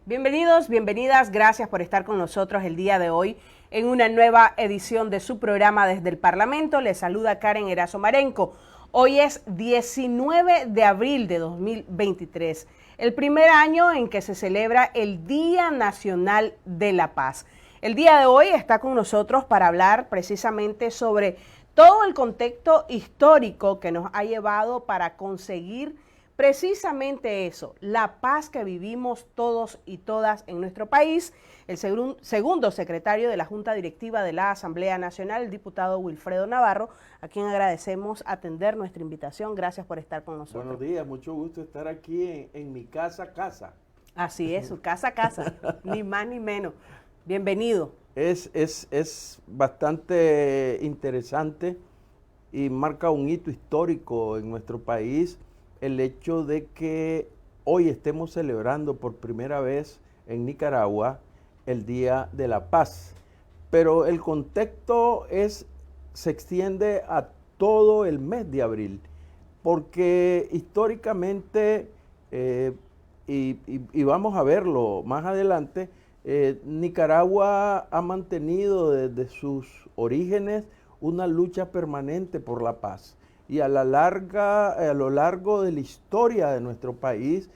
Bienvenidos, bienvenidas, gracias por estar con nosotros el día de hoy en una nueva edición de su programa Desde el Parlamento. Les saluda Karen Erazo Marenco. Hoy es 19 de abril de 2023, el primer año en que se celebra el Día Nacional de la Paz. El día de hoy está con nosotros para hablar precisamente sobre todo el contexto histórico que nos ha llevado para conseguir precisamente eso, la paz que vivimos todos y todas en nuestro país. El segundo secretario de la Junta Directiva de la Asamblea Nacional, el diputado Wilfredo Navarro, a quien agradecemos atender nuestra invitación. Gracias por estar con nosotros. Buenos días, mucho gusto estar aquí en mi casa. Así es, su casa, ni más ni menos. Bienvenido. Es bastante interesante y marca un hito histórico en nuestro país el hecho de que hoy estemos celebrando por primera vez en Nicaragua el Día de la Paz. Pero el contexto se extiende a todo el mes de abril, porque históricamente, y vamos a verlo más adelante, Nicaragua ha mantenido desde sus orígenes una lucha permanente por la paz. Y a lo largo de la historia de nuestro país,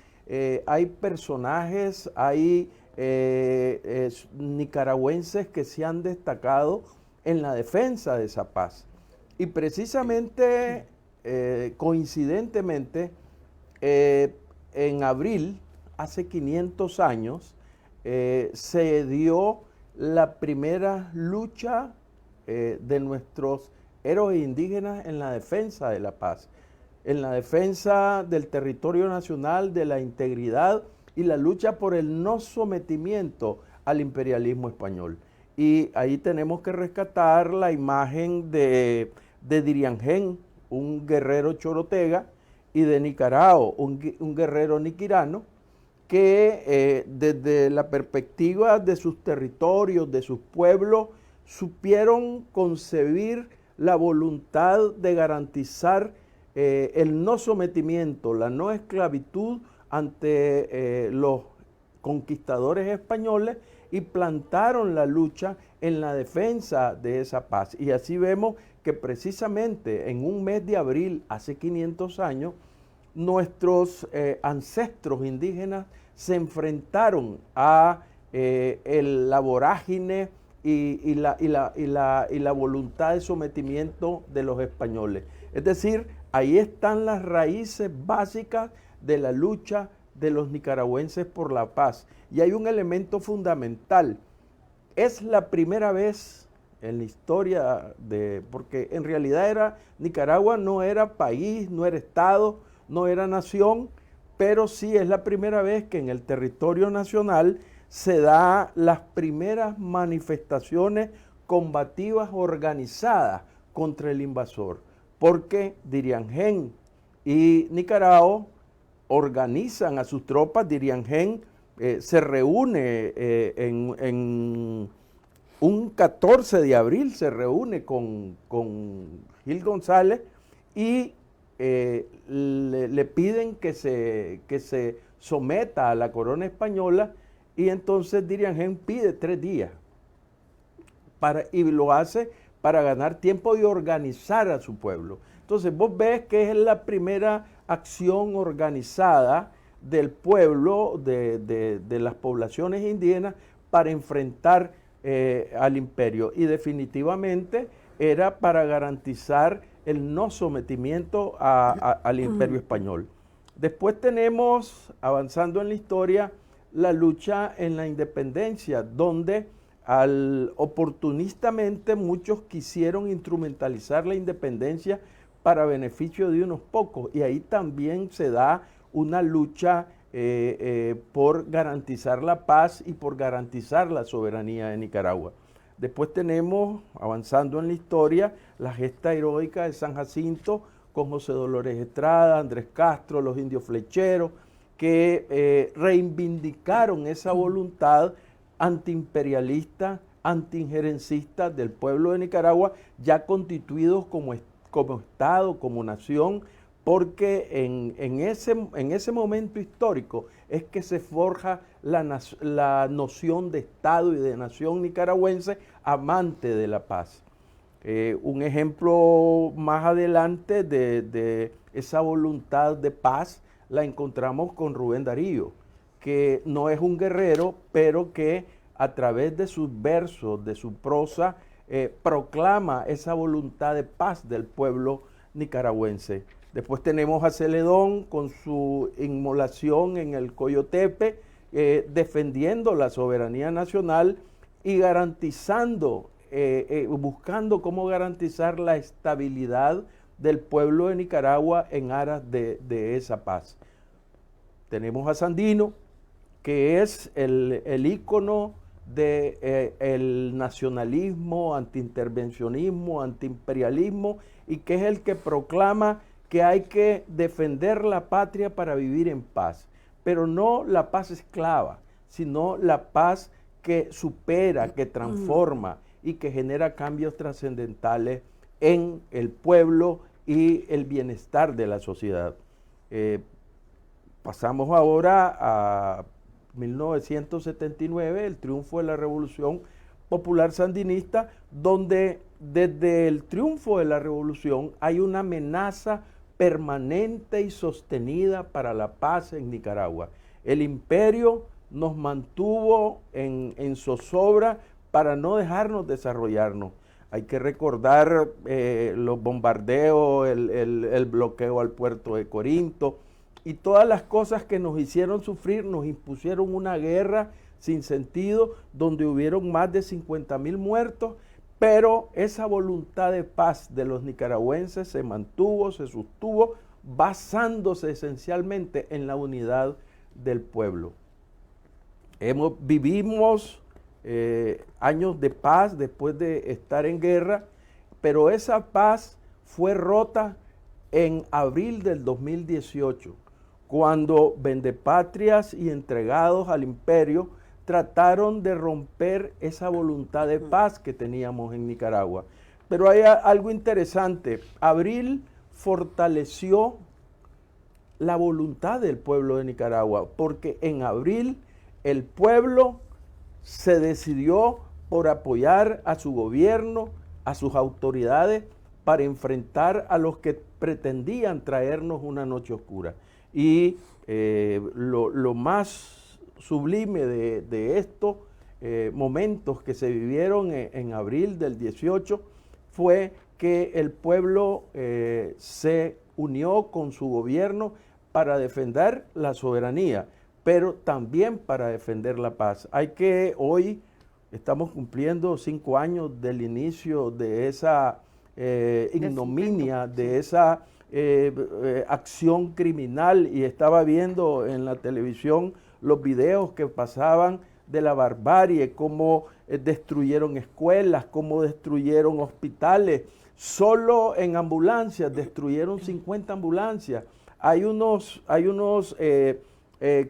hay personajes, hay nicaragüenses que se han destacado en la defensa de esa paz. Y precisamente, coincidentemente, en abril, hace 500 años, se dio la primera lucha de nuestros héroes indígenas en la defensa de la paz, en la defensa del territorio nacional, de la integridad y la lucha por el no sometimiento al imperialismo español. Y ahí tenemos que rescatar la imagen de Diriangén, un guerrero chorotega, y de Nicarao, un guerrero niquirano, que desde la perspectiva de sus territorios, de sus pueblos, supieron concebir la voluntad de garantizar el no sometimiento, la no esclavitud ante los conquistadores españoles, y plantaron la lucha en la defensa de esa paz. Y así vemos que precisamente en un mes de abril, hace 500 años, nuestros ancestros indígenas se enfrentaron a la vorágine y la voluntad de sometimiento de los españoles. Es decir, ahí están las raíces básicas de la lucha de los nicaragüenses por la paz. Y hay un elemento fundamental. Es la primera vez en la historia porque en realidad Nicaragua no era país, no era estado, no era nación, pero sí es la primera vez que en el territorio nacional se da las primeras manifestaciones combativas organizadas contra el invasor, porque Diriangén y Nicarao organizan a sus tropas. Diriangén se reúne en un 14 de abril, se reúne con Gil González y le piden que se someta a la corona española. Y entonces Diriangén pide 3 días y lo hace para ganar tiempo y organizar a su pueblo. Entonces vos ves que es la primera acción organizada del pueblo, de las poblaciones indígenas, para enfrentar al imperio. Y definitivamente era para garantizar el no sometimiento al imperio español. Después tenemos, avanzando en la historia, la lucha en la independencia, donde oportunistamente muchos quisieron instrumentalizar la independencia para beneficio de unos pocos, y ahí también se da una lucha por garantizar la paz y por garantizar la soberanía de Nicaragua. Después tenemos, avanzando en la historia, la gesta heroica de San Jacinto con José Dolores Estrada, Andrés Castro, los indios flecheros, que reivindicaron esa voluntad antiimperialista, antiinjerencista del pueblo de Nicaragua, ya constituidos como Estado, como nación, porque en ese momento histórico es que se forja la noción de Estado y de nación nicaragüense amante de la paz. Un ejemplo más adelante de esa voluntad de paz la encontramos con Rubén Darío, que no es un guerrero, pero que a través de sus versos, de su prosa, proclama esa voluntad de paz del pueblo nicaragüense. Después tenemos a Celedón con su inmolación en el Coyotepe, defendiendo la soberanía nacional y garantizando, buscando cómo garantizar la estabilidad del pueblo de Nicaragua en aras de esa paz. Tenemos a Sandino, que es el ícono del nacionalismo, antiintervencionismo, antiimperialismo, y que es el que proclama que hay que defender la patria para vivir en paz, pero no la paz esclava, sino la paz que supera, que transforma y que genera cambios trascendentales en el pueblo y el bienestar de la sociedad. Pasamos ahora a 1979, el triunfo de la Revolución Popular Sandinista, donde desde el triunfo de la revolución hay una amenaza permanente y sostenida para la paz en Nicaragua. El imperio nos mantuvo en zozobra para no dejarnos desarrollarnos. Hay que recordar los bombardeos, el bloqueo al puerto de Corinto y todas las cosas que nos hicieron sufrir, nos impusieron una guerra sin sentido, donde hubieron más de 50,000 muertos, pero esa voluntad de paz de los nicaragüenses se mantuvo, se sostuvo, basándose esencialmente en la unidad del pueblo. Vivimos años de paz después de estar en guerra, pero esa paz fue rota en abril del 2018, cuando vendepatrias y entregados al imperio trataron de romper esa voluntad de paz que teníamos en Nicaragua. Pero hay algo interesante. Abril fortaleció la voluntad del pueblo de Nicaragua, porque en abril el pueblo se decidió por apoyar a su gobierno, a sus autoridades, para enfrentar a los que pretendían traernos una noche oscura. Y lo más sublime de estos momentos que se vivieron en abril del 18 fue que el pueblo se unió con su gobierno para defender la soberanía, pero también para defender la paz. Hoy estamos cumpliendo 5 años del inicio de esa ignominia, de esa acción criminal, y estaba viendo en la televisión los videos que pasaban de la barbarie, cómo destruyeron escuelas, cómo destruyeron hospitales. Solo en ambulancias destruyeron 50 ambulancias. Hay unos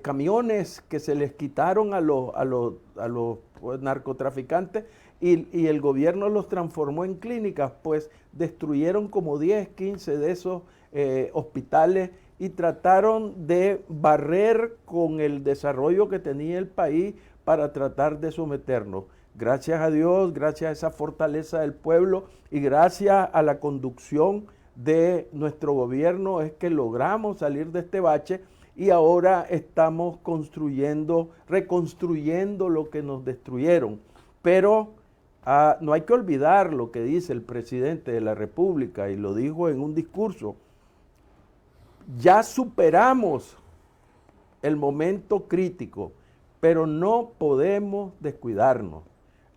camiones que se les quitaron a los narcotraficantes y el gobierno los transformó en clínicas, pues destruyeron como 10, 15 de esos hospitales y trataron de barrer con el desarrollo que tenía el país para tratar de someternos. Gracias a Dios, gracias a esa fortaleza del pueblo y gracias a la conducción de nuestro gobierno es que logramos salir de este bache y ahora estamos reconstruyendo lo que nos destruyeron. Pero no hay que olvidar lo que dice el presidente de la República, y lo dijo en un discurso. Ya superamos el momento crítico, pero no podemos descuidarnos.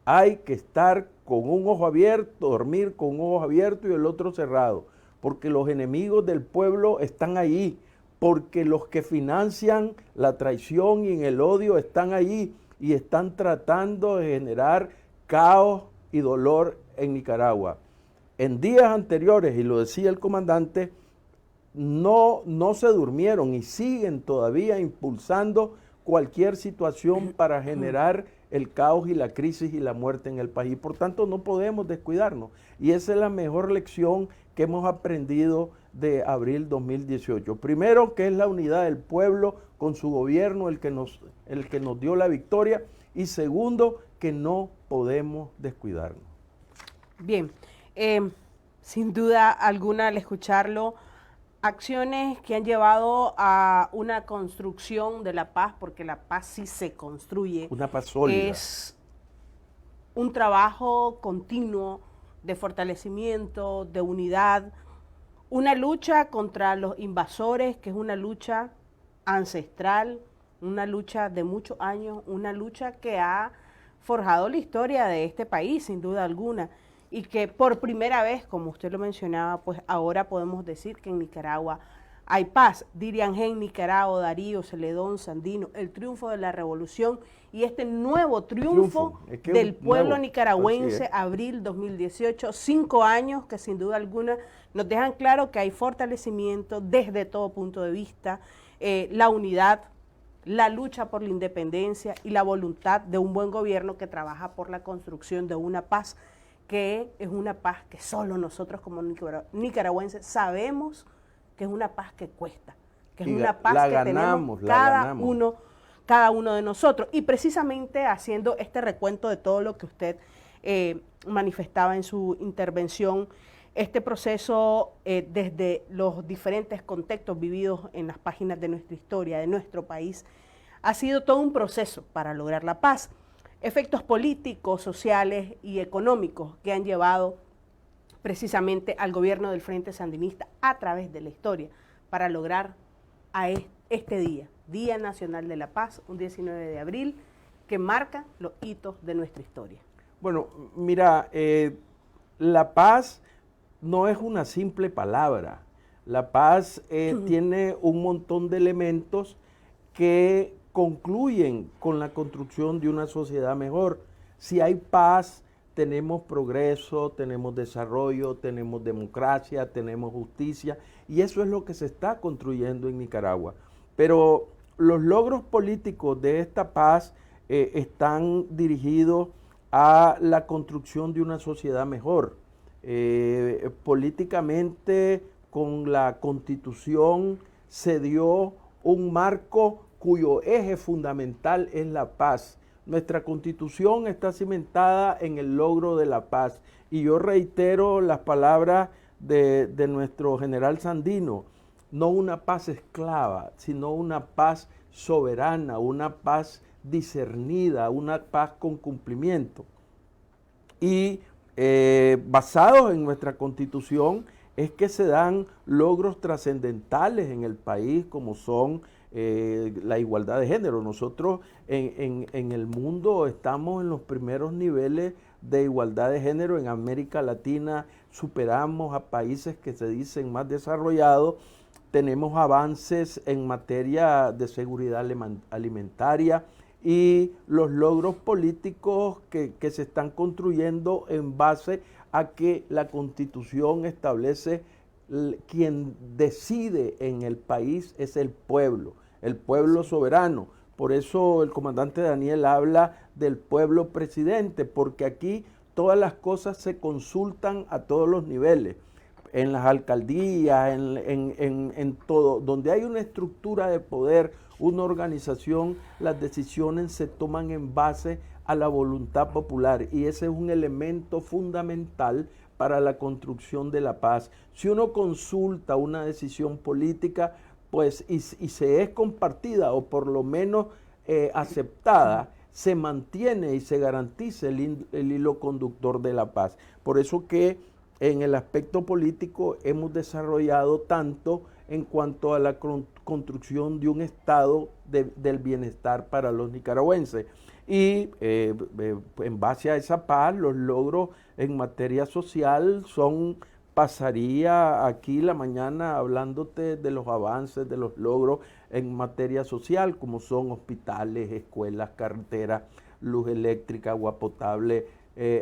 Hay que estar con un ojo abierto, dormir con un ojo abierto y el otro cerrado, porque los enemigos del pueblo están ahí, porque los que financian la traición y el odio están ahí y están tratando de generar caos y dolor en Nicaragua. En días anteriores, y lo decía el comandante, no se durmieron y siguen todavía impulsando cualquier situación para generar el caos y la crisis y la muerte en el país. Por tanto, no podemos descuidarnos. Y esa es la mejor lección que hemos aprendido de abril 2018. Primero, que es la unidad del pueblo con su gobierno el que nos dio la victoria. Y segundo, que no podemos descuidarnos. Bien, sin duda alguna al escucharlo, acciones que han llevado a una construcción de la paz, porque la paz sí se construye. Una paz sólida. Es un trabajo continuo de fortalecimiento, de unidad, una lucha contra los invasores, que es una lucha ancestral, una lucha de muchos años, una lucha que ha forjado la historia de este país, sin duda alguna, y que por primera vez, como usted lo mencionaba, pues ahora podemos decir que en Nicaragua hay paz. Dirian Gen, Nicaragua, Darío, Celedón, Sandino, el triunfo de la revolución y este nuevo triunfo del pueblo nicaragüense, abril 2018, 5 años que sin duda alguna nos dejan claro que hay fortalecimiento desde todo punto de vista, la unidad, la lucha por la independencia y la voluntad de un buen gobierno que trabaja por la construcción de una paz, que es una paz que solo nosotros como nicaragüenses sabemos que es una paz que cuesta, que es una paz que tenemos cada uno de nosotros. Y precisamente haciendo este recuento de todo lo que usted manifestaba en su intervención, este proceso desde los diferentes contextos vividos en las páginas de nuestra historia, de nuestro país, ha sido todo un proceso para lograr la paz. Efectos políticos, sociales y económicos que han llevado precisamente al gobierno del Frente Sandinista a través de la historia para lograr a este día, Día Nacional de la Paz, un 19 de abril, que marca los hitos de nuestra historia. Bueno, mira, la paz no es una simple palabra. La paz tiene un montón de elementos que concluyen con la construcción de una sociedad mejor. Si hay paz, tenemos progreso, tenemos desarrollo, tenemos democracia, tenemos justicia, y eso es lo que se está construyendo en Nicaragua. Pero los logros políticos de esta paz están dirigidos a la construcción de una sociedad mejor. Políticamente, con la Constitución se dio un marco cuyo eje fundamental es la paz. Nuestra Constitución está cimentada en el logro de la paz. Y yo reitero las palabras de nuestro general Sandino: no una paz esclava, sino una paz soberana, una paz discernida, una paz con cumplimiento. Y basados en nuestra Constitución es que se dan logros trascendentales en el país, como son la igualdad de género. Nosotros en el mundo estamos en los primeros niveles de igualdad de género. En América Latina superamos a países que se dicen más desarrollados. Tenemos avances en materia de seguridad alimentaria y los logros políticos que se están construyendo en base a que la Constitución establece quien decide en el país es el pueblo soberano. Por eso el comandante Daniel habla del pueblo presidente, porque aquí todas las cosas se consultan a todos los niveles, en las alcaldías, en todo, donde hay una estructura de poder, una organización, las decisiones se toman en base a la voluntad popular, y ese es un elemento fundamental para la construcción de la paz. Si uno consulta una decisión política, pues, y se es compartida o por lo menos aceptada, se mantiene y se garantiza el hilo conductor de la paz. Por eso que en el aspecto político hemos desarrollado tanto en cuanto a la construcción de un estado del bienestar para los nicaragüenses. Y en base a esa paz, los logros en materia social pasaría aquí la mañana hablándote de los avances, de los logros en materia social, como son hospitales, escuelas, carreteras, luz eléctrica, agua potable,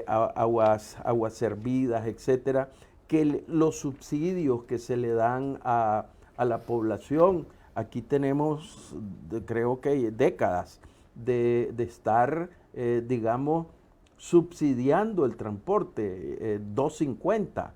aguas servidas, etcétera, que los subsidios que se le dan a la población. aquí tenemos, creo que décadas de estar, digamos, subsidiando el transporte, 2.50.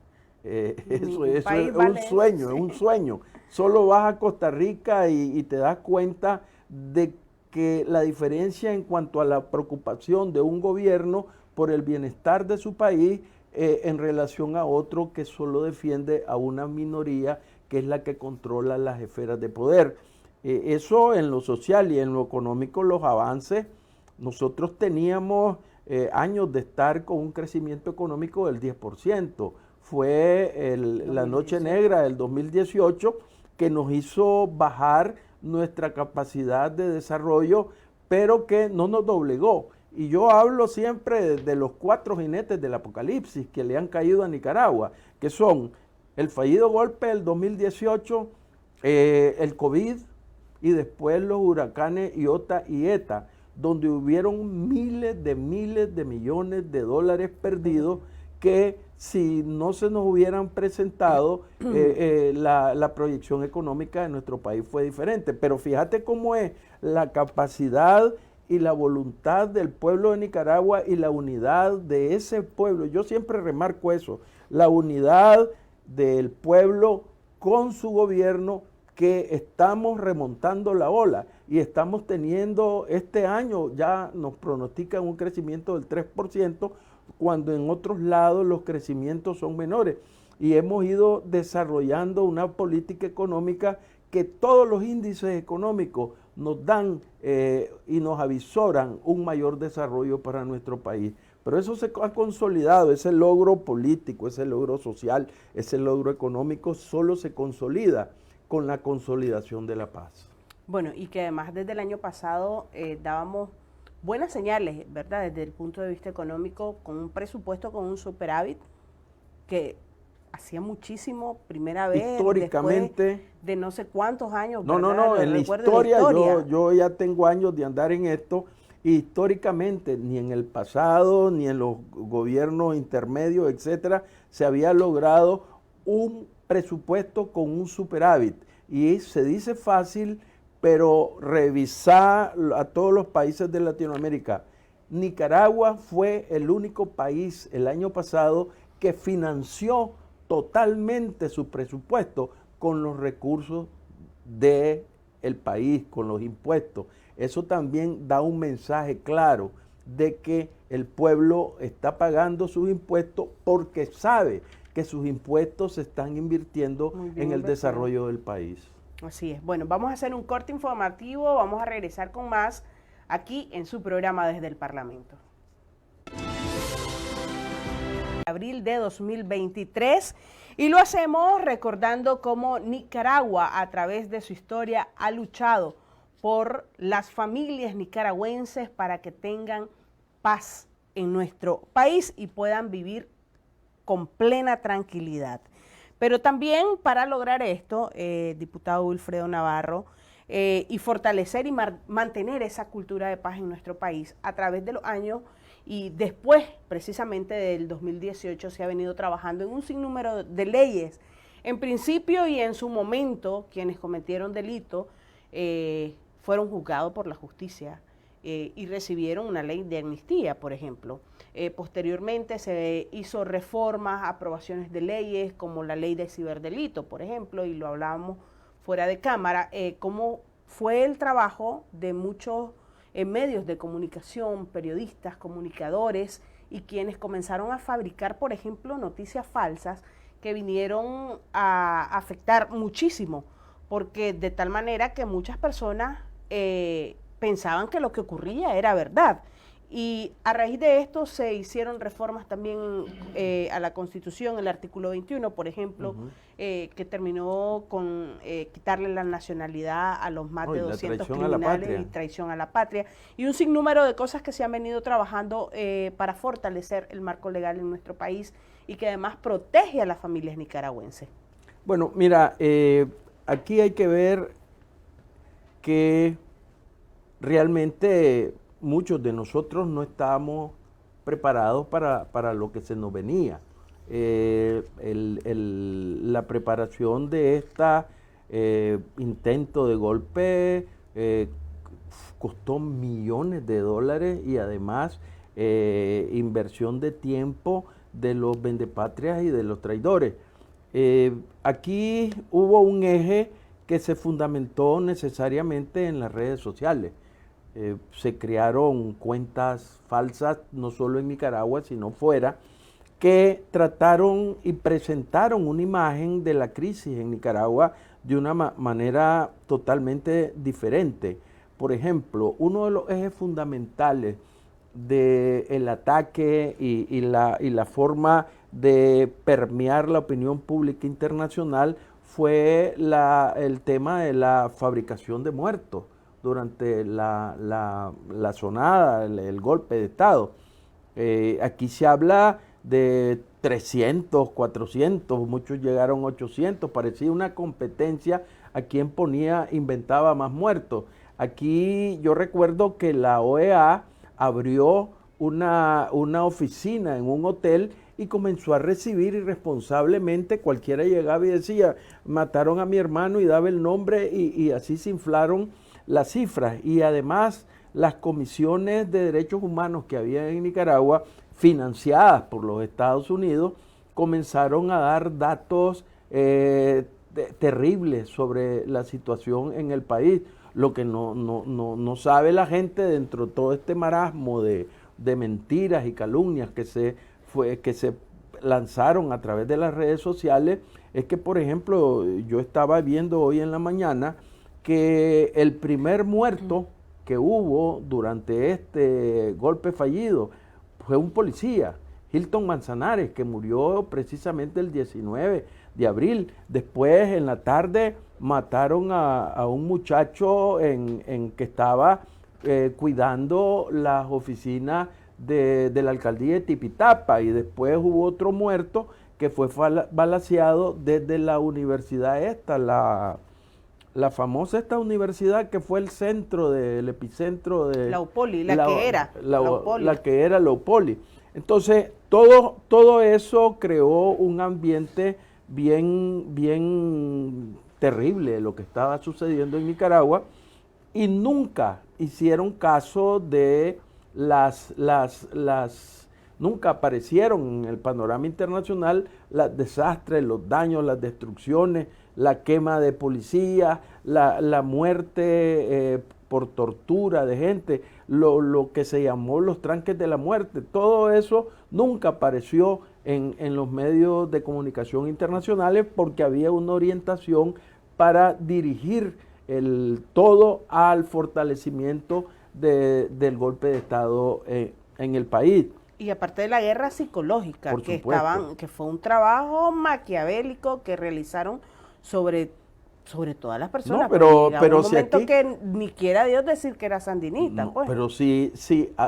Eso es un sueño, es un sueño. Solo vas a Costa Rica y te das cuenta de que la diferencia en cuanto a la preocupación de un gobierno por el bienestar de su país en relación a otro que solo defiende a una minoría que es la que controla las esferas de poder. Eso en lo social y en lo económico, los avances, nosotros teníamos años de estar con un crecimiento económico del 10%. Fue la noche negra del 2018 que nos hizo bajar nuestra capacidad de desarrollo, pero que no nos doblegó. Y yo hablo siempre de los 4 jinetes del apocalipsis que le han caído a Nicaragua, que son el fallido golpe del 2018, el COVID y después los huracanes Iota y Eta, donde hubieron miles de millones de dólares perdidos que si no se nos hubieran presentado, la proyección económica de nuestro país fue diferente. Pero fíjate cómo es la capacidad y la voluntad del pueblo de Nicaragua y la unidad de ese pueblo. Yo siempre remarco eso, la unidad del pueblo con su gobierno, que estamos remontando la ola y estamos teniendo este año, ya nos pronostican un crecimiento del 3%, cuando en otros lados los crecimientos son menores. Y hemos ido desarrollando una política económica que todos los índices económicos nos dan y nos avisoran un mayor desarrollo para nuestro país. Pero eso se ha consolidado, ese logro político, ese logro social, ese logro económico solo se consolida con la consolidación de la paz. Bueno, y que además desde el año pasado dábamos buenas señales, ¿verdad? Desde el punto de vista económico, con un presupuesto, con un superávit que hacía muchísimo, primera vez, históricamente, después de no sé cuántos años. No, en la historia, yo ya tengo años de andar en esto, y históricamente, ni en el pasado, ni en los gobiernos intermedios, etcétera, se había logrado un presupuesto con un superávit. Y se dice fácil, pero revisar a todos los países de Latinoamérica. Nicaragua fue el único país el año pasado que financió totalmente su presupuesto con los recursos del país, con los impuestos. Eso también da un mensaje claro de que el pueblo está pagando sus impuestos porque sabe que sus impuestos se están invirtiendo en el desarrollo del país. Así es. Bueno, vamos a hacer un corte informativo, vamos a regresar con más aquí en su programa Desde el Parlamento. Abril de 2023, y lo hacemos recordando cómo Nicaragua, a través de su historia, ha luchado por las familias nicaragüenses para que tengan paz en nuestro país y puedan vivir con plena tranquilidad. Pero también para lograr esto, diputado Wilfredo Navarro, y fortalecer y mantener esa cultura de paz en nuestro país a través de los años y después precisamente del 2018 se ha venido trabajando en un sinnúmero de leyes. En principio y en su momento, quienes cometieron delito fueron juzgados por la justicia y recibieron una ley de amnistía, por ejemplo. Posteriormente se hizo reformas, aprobaciones de leyes como la ley de ciberdelito, por ejemplo, y lo hablábamos fuera de cámara, cómo fue el trabajo de muchos medios de comunicación, periodistas, comunicadores y quienes comenzaron a fabricar, por ejemplo, noticias falsas que vinieron a afectar muchísimo, porque de tal manera que muchas personas pensaban que lo que ocurría era verdad. Y a raíz de esto se hicieron reformas también a la Constitución, el artículo 21, por ejemplo, que terminó con quitarle la nacionalidad a los más de 200 criminales y traición a la patria. Y un sinnúmero de cosas que se han venido trabajando para fortalecer el marco legal en nuestro país y que además protege a las familias nicaragüenses. Bueno, mira, aquí hay que ver que realmente muchos de nosotros no estábamos preparados para lo que se nos venía. La preparación de esta intento de golpe, costó millones de dólares y además inversión de tiempo de los vendepatrias y de los traidores. Aquí hubo un eje que se fundamentó necesariamente en las redes sociales. Se crearon cuentas falsas, no solo en Nicaragua, sino fuera, que trataron y presentaron una imagen de la crisis en Nicaragua de una manera totalmente diferente. Por ejemplo, uno de los ejes fundamentales del ataque y la forma de permear la opinión pública internacional fue el tema de la fabricación de muertos durante la sonada, el golpe de Estado. Aquí se habla de 300, 400, muchos llegaron a 800, parecía una competencia a quien inventaba más muertos. Aquí yo recuerdo que la OEA abrió una oficina en un hotel y comenzó a recibir irresponsablemente, cualquiera llegaba y decía, mataron a mi hermano y daba el nombre y así se inflaron las cifras. Y además las comisiones de derechos humanos que había en Nicaragua, financiadas por los Estados Unidos, comenzaron a dar datos terribles sobre la situación en el país. Lo que no sabe la gente dentro de todo este marasmo de mentiras y calumnias que se lanzaron a través de las redes sociales, es que, por ejemplo, yo estaba viendo hoy en la mañana que el primer muerto que hubo durante este golpe fallido fue un policía, Hilton Manzanares, que murió precisamente el 19 de abril. Después, en la tarde, mataron a un muchacho que estaba cuidando las oficinas de la alcaldía de Tipitapa, y después hubo otro muerto que fue balaceado desde la universidad la famosa universidad que fue el centro del epicentro de la UPOLI, la que era la UPOLI. Entonces, todo eso creó un ambiente bien terrible de lo que estaba sucediendo en Nicaragua, y nunca hicieron caso de nunca aparecieron en el panorama internacional los desastres, los daños, las destrucciones, la quema de policías, la muerte por tortura de gente, lo que se llamó los tranques de la muerte. Todo eso nunca apareció en los medios de comunicación internacionales, porque había una orientación para dirigir todo al fortalecimiento del golpe de Estado en el país. Y aparte de la guerra psicológica, que fue un trabajo maquiavélico que realizaron sobre todas las personas. No, pero un momento aquí, que ni quiera Dios decir que era sandinista. No, pues. Pero sí,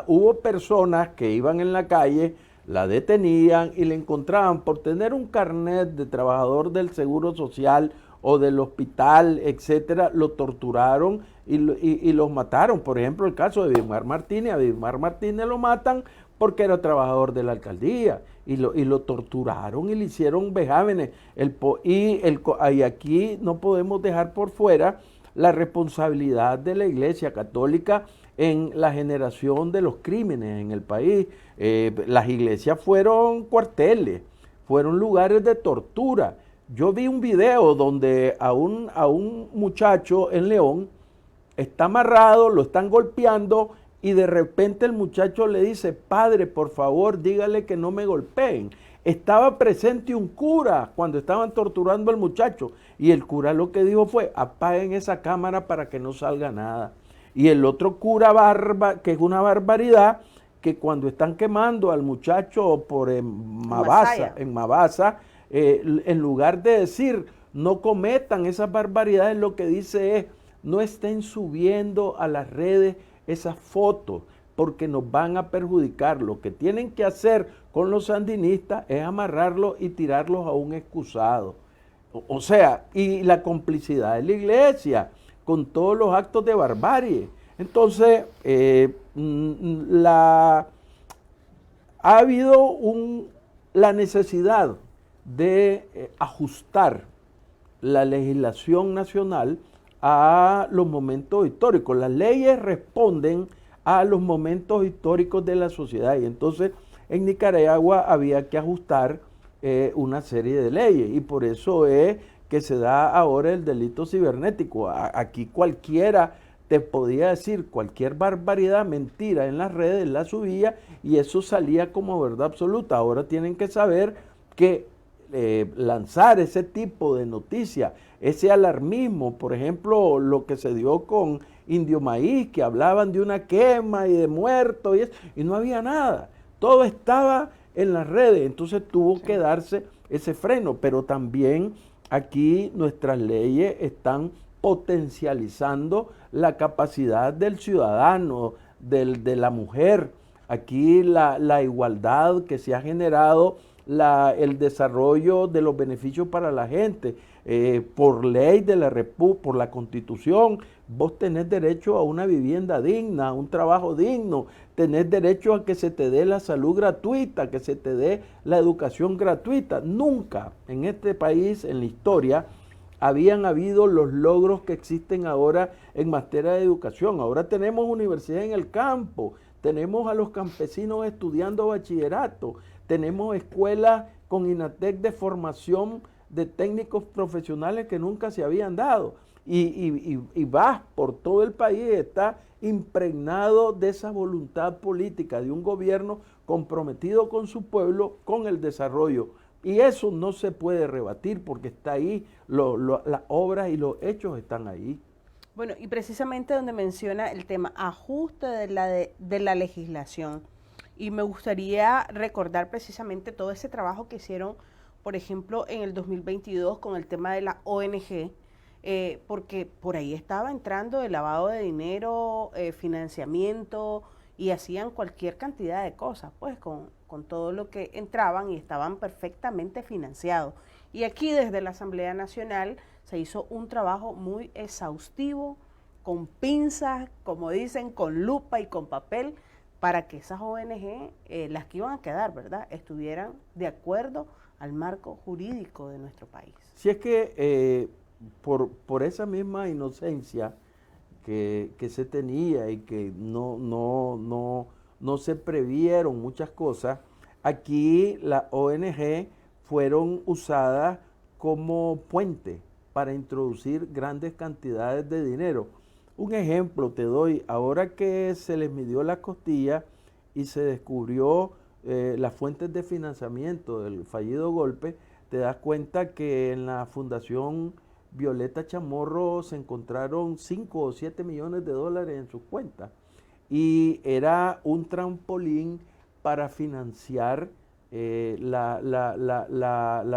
hubo personas que iban en la calle, la detenían y le encontraban por tener un carnet de trabajador del Seguro Social o del hospital, etcétera, lo torturaron y los mataron. Por ejemplo, el caso de Bismar Martínez. A Bismar Martínez lo matan porque era trabajador de la alcaldía, y lo torturaron y le hicieron vejámenes. Y aquí no podemos dejar por fuera la responsabilidad de la Iglesia Católica en la generación de los crímenes en el país. Las iglesias fueron cuarteles, fueron lugares de tortura. Yo vi un video donde a un muchacho en León está amarrado, lo están golpeando, y de repente el muchacho le dice: padre, por favor, dígale que no me golpeen. Estaba presente un cura cuando estaban torturando al muchacho, y el cura lo que dijo fue: apaguen esa cámara para que no salga nada. Y el otro cura que es una barbaridad, que cuando están quemando al muchacho en Mabasa, en lugar de decir no cometan esas barbaridades, lo que dice es: no estén subiendo a las redes esas fotos, porque nos van a perjudicar. Lo que tienen que hacer con los sandinistas es amarrarlos y tirarlos a un excusado. O sea, y la complicidad de la iglesia con todos los actos de barbarie. Entonces, ha habido la necesidad de ajustar la legislación nacional a los momentos históricos. Las leyes responden a los momentos históricos de la sociedad, y entonces en Nicaragua había que ajustar una serie de leyes, y por eso es que se da ahora el delito cibernético. Aquí cualquiera te podía decir cualquier barbaridad, mentira en las redes, la subía y eso salía como verdad absoluta. Ahora tienen que saber que lanzar ese tipo de noticias, ese alarmismo, por ejemplo, lo que se dio con Indio Maíz, que hablaban de una quema y de muertos y no había nada. Todo estaba en las redes, entonces tuvo que darse ese freno, pero también aquí nuestras leyes están potencializando la capacidad del ciudadano, de la mujer. Aquí la igualdad que se ha generado, el desarrollo de los beneficios para la gente, por ley de la República, por la Constitución, vos tenés derecho a una vivienda digna, a un trabajo digno, tenés derecho a que se te dé la salud gratuita, que se te dé la educación gratuita. Nunca en este país, en la historia, habían habido los logros que existen ahora en materia de educación. Ahora tenemos universidad en el campo, tenemos a los campesinos estudiando bachillerato, tenemos escuelas con INATEC de formación de técnicos profesionales que nunca se habían dado. Y vas por todo el país, está impregnado de esa voluntad política de un gobierno comprometido con su pueblo, con el desarrollo. Y eso no se puede rebatir porque está ahí, las obras y los hechos están ahí. Bueno, y precisamente donde menciona el tema ajuste de la legislación. Y me gustaría recordar precisamente todo ese trabajo que hicieron, por ejemplo, en el 2022 con el tema de la ONG, porque por ahí estaba entrando el lavado de dinero, financiamiento, y hacían cualquier cantidad de cosas, pues con todo lo que entraban y estaban perfectamente financiados. Y aquí desde la Asamblea Nacional se hizo un trabajo muy exhaustivo, con pinzas, como dicen, con lupa y con papel, para que esas ONG, las que iban a quedar, ¿verdad?, estuvieran de acuerdo al marco jurídico de nuestro país. Si es que por esa misma inocencia que se tenía y que no se previeron muchas cosas, aquí las ONG fueron usadas como puente para introducir grandes cantidades de dinero. Un ejemplo te doy, ahora que se les midió la costilla y se descubrió las fuentes de financiamiento del fallido golpe, te das cuenta que en la Fundación Violeta Chamorro se encontraron 5 o 7 millones de dólares en sus cuentas y era un trampolín para financiar la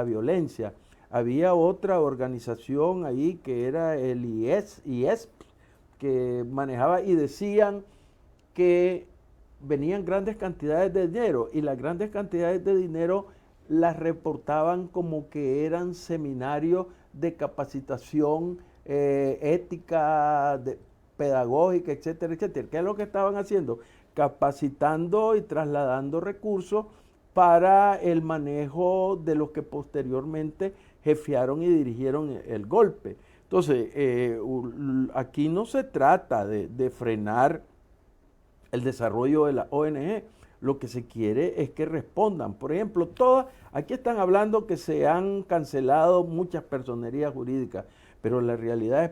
violencia. Había otra organización ahí que era el IESP, que manejaba y decían que venían grandes cantidades de dinero y las grandes cantidades de dinero las reportaban como que eran seminarios de capacitación ética, pedagógica, etcétera, etcétera. ¿Qué es lo que estaban haciendo? Capacitando y trasladando recursos para el manejo de los que posteriormente jefearon y dirigieron el golpe. Entonces, aquí no se trata de frenar el desarrollo de la ONG. Lo que se quiere es que respondan. Por ejemplo, aquí están hablando que se han cancelado muchas personerías jurídicas, pero la realidad es,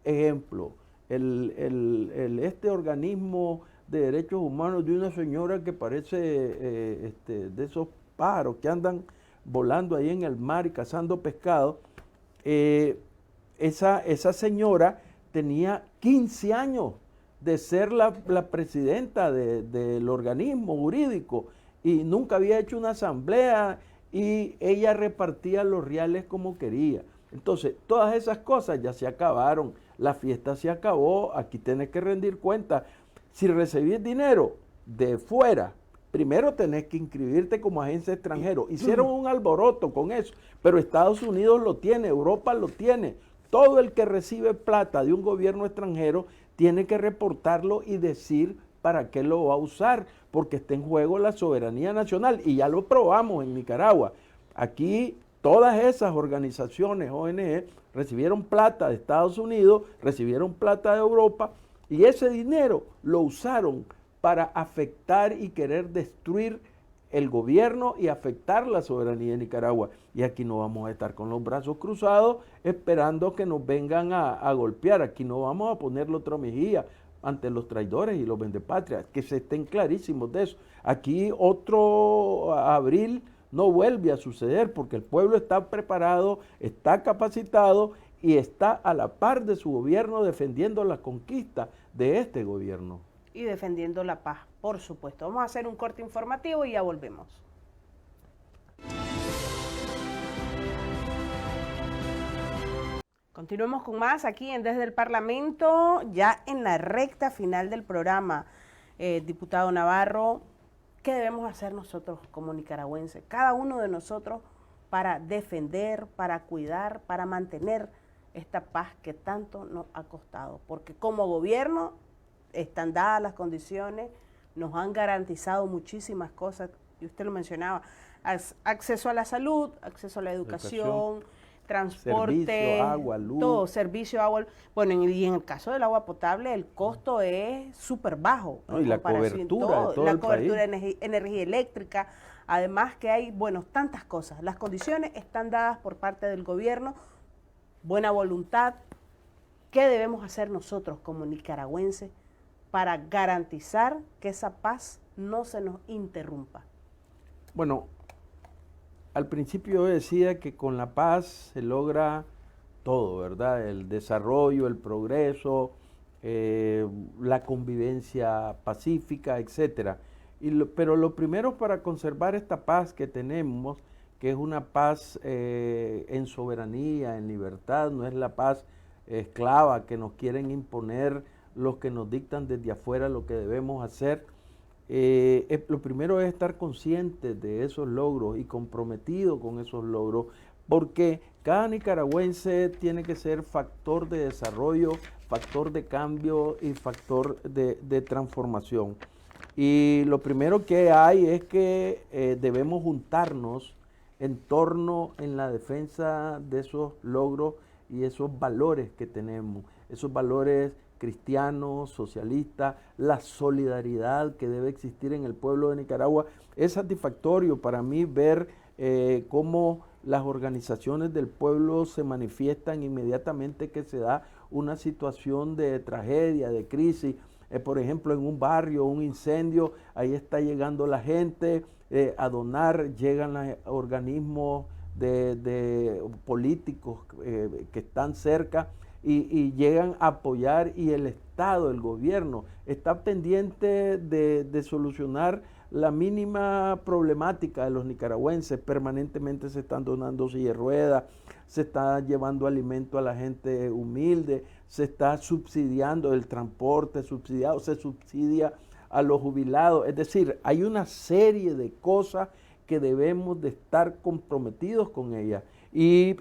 ejemplo, este organismo de derechos humanos de una señora que parece de esos pájaros que andan volando ahí en el mar y cazando pescado, esa señora tenía 15 años de ser la presidenta del organismo jurídico y nunca había hecho una asamblea y ella repartía los reales como quería. Entonces, todas esas cosas ya se acabaron, la fiesta se acabó, aquí tenés que rendir cuenta. Si recibís dinero de fuera, primero tenés que inscribirte como agencia extranjera. Hicieron un alboroto con eso, pero Estados Unidos lo tiene, Europa lo tiene. Todo el que recibe plata de un gobierno extranjero tiene que reportarlo y decir para qué lo va a usar, porque está en juego la soberanía nacional y ya lo probamos en Nicaragua. Aquí todas esas organizaciones, ONG, recibieron plata de Estados Unidos, recibieron plata de Europa, y ese dinero lo usaron para afectar y querer destruir el gobierno y afectar la soberanía de Nicaragua. Y aquí no vamos a estar con los brazos cruzados esperando que nos vengan a golpear. Aquí no vamos a ponerle otra mejilla ante los traidores y los vendepatrias, que se estén clarísimos de eso. Aquí otro abril no vuelve a suceder porque el pueblo está preparado, está capacitado y está a la par de su gobierno defendiendo la conquista de este gobierno. Y defendiendo la paz, por supuesto. Vamos a hacer un corte informativo y ya volvemos. Continuemos con más aquí en Desde el Parlamento, ya en la recta final del programa. Diputado Navarro, ¿qué debemos hacer nosotros como nicaragüenses? Cada uno de nosotros para defender, para cuidar, para mantener esta paz que tanto nos ha costado. Porque como gobierno están dadas las condiciones, nos han garantizado muchísimas cosas, y usted lo mencionaba, acceso a la salud, acceso a la educación, transporte, servicio, agua, luz. Todo, servicio, agua. Bueno, y en el caso del agua potable, el costo es súper bajo. No, y la cobertura de todo la el cobertura país. de energía eléctrica, además que hay, bueno, tantas cosas. Las condiciones están dadas por parte del gobierno, buena voluntad. ¿Qué debemos hacer nosotros como nicaragüenses para garantizar que esa paz no se nos interrumpa? Bueno, al principio yo decía que con la paz se logra todo, ¿verdad? El desarrollo, el progreso, la convivencia pacífica, etcétera. Pero lo primero para conservar esta paz que tenemos, que es una paz en soberanía, en libertad, no es la paz esclava que nos quieren imponer los que nos dictan desde afuera lo que debemos hacer. Lo primero es estar conscientes de esos logros y comprometido con esos logros, porque cada nicaragüense tiene que ser factor de desarrollo, factor de cambio y factor de transformación. Y lo primero que hay es que debemos juntarnos en torno en la defensa de esos logros y esos valores que tenemos, esos valores cristianos, socialistas, la solidaridad que debe existir en el pueblo de Nicaragua. Es satisfactorio para mí ver cómo las organizaciones del pueblo se manifiestan inmediatamente que se da una situación de tragedia, de crisis. Por ejemplo, en un barrio, un incendio, ahí está llegando la gente a donar, llegan los organismos de políticos que están cerca y llegan a apoyar, y el Estado, el gobierno, está pendiente de solucionar la mínima problemática de los nicaragüenses. Permanentemente se están donando sillas de ruedas, se está llevando alimento a la gente humilde, se está subsidiando el transporte subsidiado, se subsidia a los jubilados. Es decir, hay una serie de cosas que debemos de estar comprometidos con ellas. Y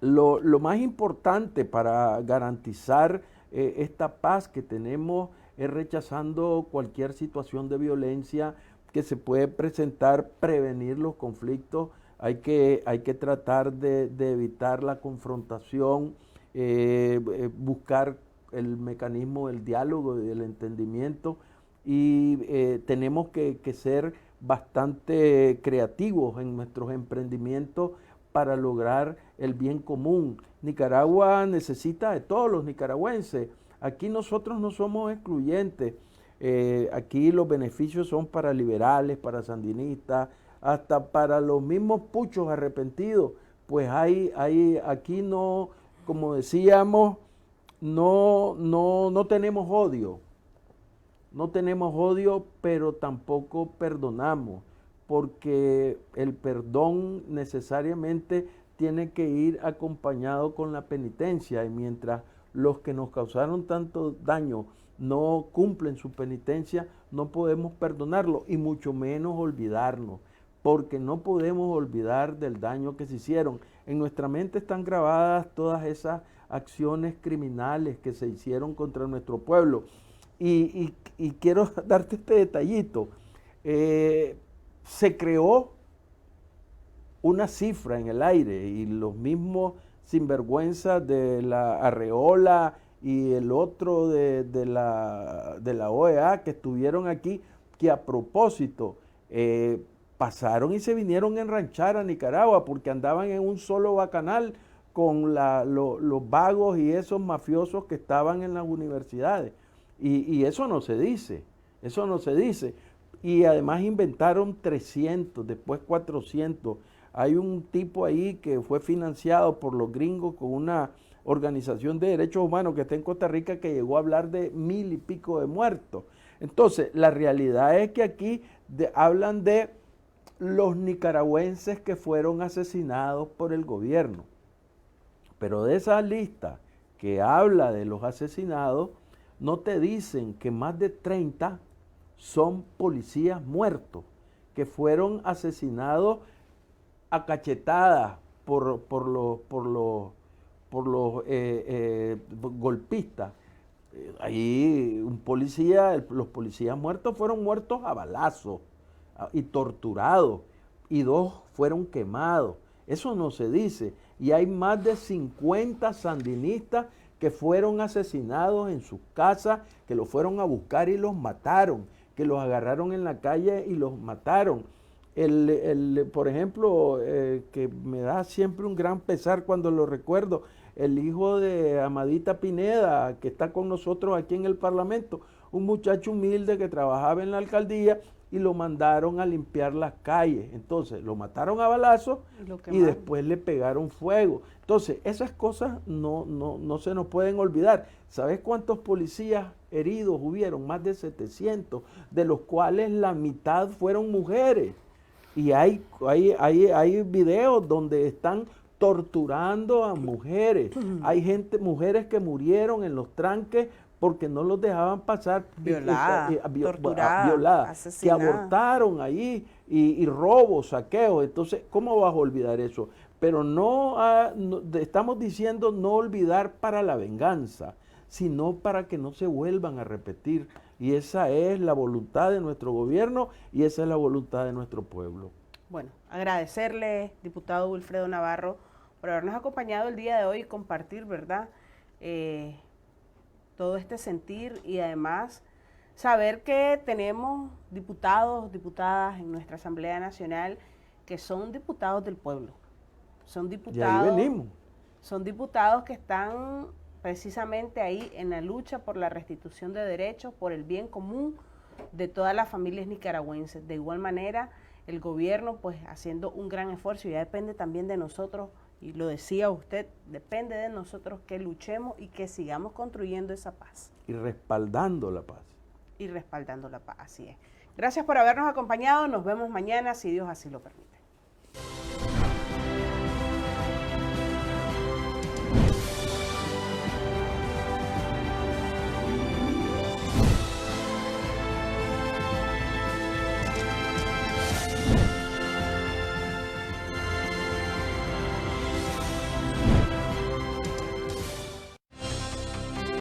lo más importante para garantizar esta paz que tenemos es rechazando cualquier situación de violencia que se puede presentar, prevenir los conflictos. Hay que tratar de evitar la confrontación, buscar el mecanismo del diálogo y del entendimiento, y tenemos que ser bastante creativos en nuestros emprendimientos para lograr el bien común. Nicaragua necesita de todos los nicaragüenses. Aquí nosotros no somos excluyentes. Aquí los beneficios son para liberales, para sandinistas, hasta para los mismos puchos arrepentidos. Pues aquí no, como decíamos, no tenemos odio. No tenemos odio, pero tampoco perdonamos, porque el perdón necesariamente tiene que ir acompañado con la penitencia, y mientras los que nos causaron tanto daño no cumplen su penitencia, no podemos perdonarlo, y mucho menos olvidarnos, porque no podemos olvidar del daño que se hicieron. En nuestra mente están grabadas todas esas acciones criminales que se hicieron contra nuestro pueblo. Y quiero darte este detallito. Se creó una cifra en el aire y los mismos sinvergüenzas de la Arreola y el otro de la OEA que estuvieron aquí, que a propósito pasaron y se vinieron a enranchar a Nicaragua porque andaban en un solo bacanal con los vagos y esos mafiosos que estaban en las universidades. Y eso no se dice, eso no se dice. Y además inventaron 300, después 400. Hay un tipo ahí que fue financiado por los gringos con una organización de derechos humanos que está en Costa Rica que llegó a hablar de 1000 y pico de muertos. Entonces, la realidad es que aquí hablan de los nicaragüenses que fueron asesinados por el gobierno. Pero de esa lista que habla de los asesinados, no te dicen que más de 30 son policías muertos, que fueron asesinados a cachetadas por los golpistas. Ahí un policía, los policías muertos fueron muertos a balazos y torturados, y 2 fueron quemados. Eso no se dice. Y hay más de 50 sandinistas que fueron asesinados en sus casas, que los fueron a buscar y los mataron, que los agarraron en la calle y los mataron. Por ejemplo, que me da siempre un gran pesar cuando lo recuerdo, el hijo de Amadita Pineda, que está con nosotros aquí en el Parlamento, un muchacho humilde que trabajaba en la alcaldía y lo mandaron a limpiar las calles. Entonces, lo mataron a balazos y después le pegaron fuego. Entonces, esas cosas no se nos pueden olvidar. ¿Sabes cuántos policías heridos hubieron? Más de 700, de los cuales la mitad fueron mujeres. Y hay videos donde están torturando a mujeres. Hay mujeres que murieron en los tranques porque no los dejaban pasar, violadas, que abortaron ahí, y robos, saqueos. Entonces, ¿cómo vas a olvidar eso? Pero estamos diciendo no olvidar para la venganza, sino para que no se vuelvan a repetir. Y esa es la voluntad de nuestro gobierno y esa es la voluntad de nuestro pueblo. Bueno, agradecerle, diputado Wilfredo Navarro, por habernos acompañado el día de hoy y compartir, ¿verdad?, todo este sentir, y además saber que tenemos diputados, diputadas en nuestra Asamblea Nacional que son diputados del pueblo. Son diputados, y ahí venimos. Son diputados que están precisamente ahí en la lucha por la restitución de derechos, por el bien común de todas las familias nicaragüenses. De igual manera, el gobierno pues haciendo un gran esfuerzo, y ya depende también de nosotros, y lo decía usted, depende de nosotros que luchemos y que sigamos construyendo esa paz. Y respaldando la paz. Y respaldando la paz, así es. Gracias por habernos acompañado, nos vemos mañana si Dios así lo permite.